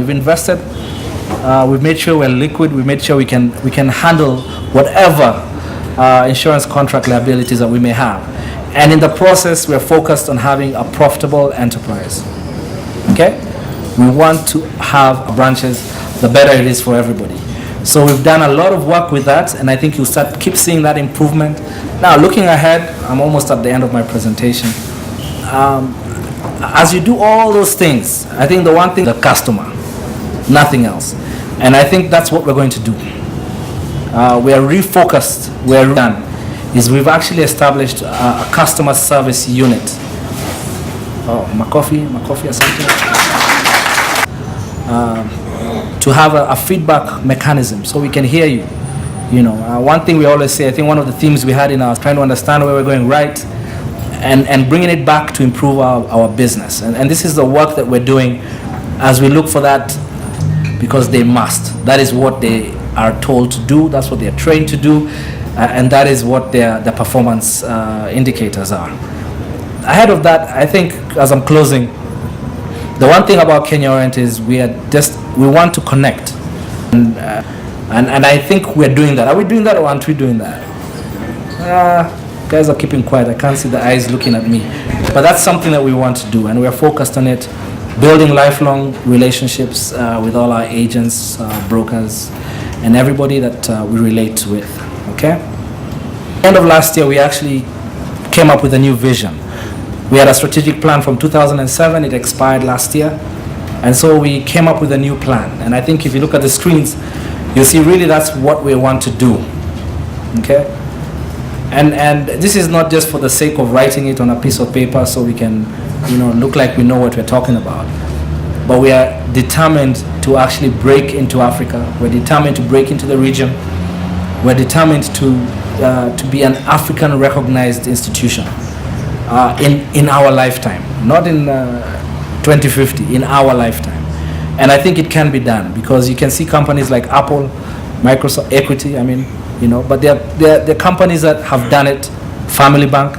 We've invested. We've made sure we're liquid. We've made sure we can handle whatever insurance contract liabilities that we may have. And in the process, we're focused on having a profitable enterprise. Okay? We want to have branches, the better it is for everybody. So we've done a lot of work with that, and I think you'll keep seeing that improvement. Now, looking ahead, I'm almost at the end of my presentation. As you do all those things, I think the one thing, the customer, nothing else. And I think that's what we're going to do. We are refocused, we're done, is we've actually established a customer service unit. Oh, my coffee or something. To have a feedback mechanism so we can hear you. You know, one thing we always say, I think one of the themes we had in our trying to understand where we're going right and bringing it back to improve our business. And this is the work that we're doing as we look for that, because they must. That is what they are told to do. That's what they are trained to do. And that is what their performance indicators are. Ahead of that, I think, as I'm closing, the one thing about Kenya Orient is we want to connect. And I think we're doing that. Are we doing that, or aren't we doing that? Guys are keeping quiet. I can't see the eyes looking at me. But that's something that we want to do, and we're focused on it, building lifelong relationships with all our agents, brokers, and everybody that we relate with. Okay? End of last year, we actually came up with a new vision. We had a strategic plan from 2007. It expired last year. And so we came up with a new plan. And I think if you look at the screens, you'll see really that's what we want to do. Okay? And this is not just for the sake of writing it on a piece of paper so we can, look like we know what we're talking about. But we are determined to actually break into Africa. We're determined to break into the region. We're determined to be an African recognized institution in our lifetime, not in 2050, in our lifetime. And I think it can be done, because you can see companies like Apple, Microsoft, Equity, but they're companies that have done it, Family Bank,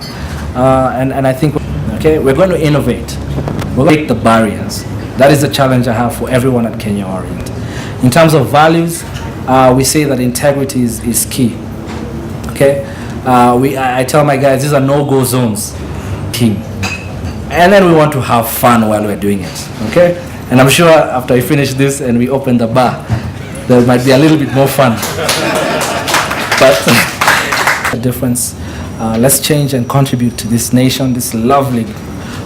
and I think, we're going to innovate. We're going to break the barriers. That is the challenge I have for everyone at Kenya Orient. In terms of values, we say that integrity is key. Okay, I tell my guys, these are no-go zones. Key. And then we want to have fun while we're doing it. Okay, and I'm sure after we finish this and we open the bar, there might be a little bit more fun. But the difference. Let's change and contribute to this nation, this lovely,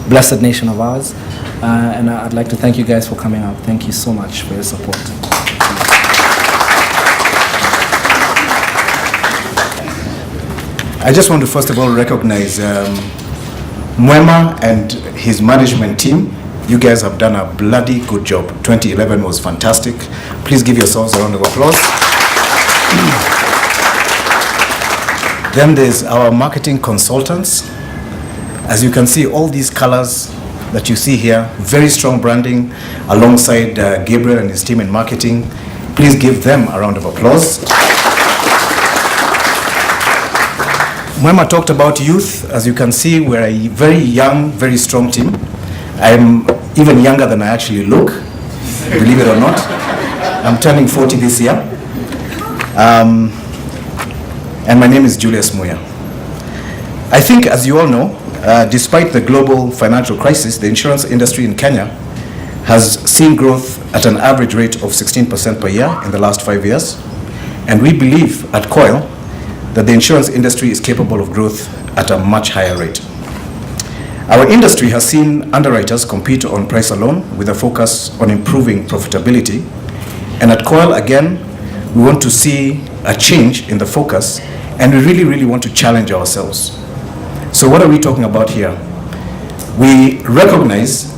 blessed nation of ours. And I'd like to thank you guys for coming out. Thank you so much for your support. I just want to first of all recognize Mwema and his management team. You guys have done a bloody good job. 2011 was fantastic. Please give yourselves a round of applause. Then there's our marketing consultants. As you can see, all these colors that you see here, very strong branding alongside Gabriel and his team in marketing. Please give them a round of applause. Mwema talked about youth. As you can see, we're a very young, very strong team. I'm even younger than I actually look, believe it or not. I'm turning 40 this year. And my name is Julius Muya. I think, as you all know, despite the global financial crisis, the insurance industry in Kenya has seen growth at an average rate of 16% per year in the last 5 years. And we believe at COIL that the insurance industry is capable of growth at a much higher rate. Our industry has seen underwriters compete on price alone with a focus on improving profitability. And at COIL, again, we want to see a change in the focus, and we really, really want to challenge ourselves. So what are we talking about here? We recognize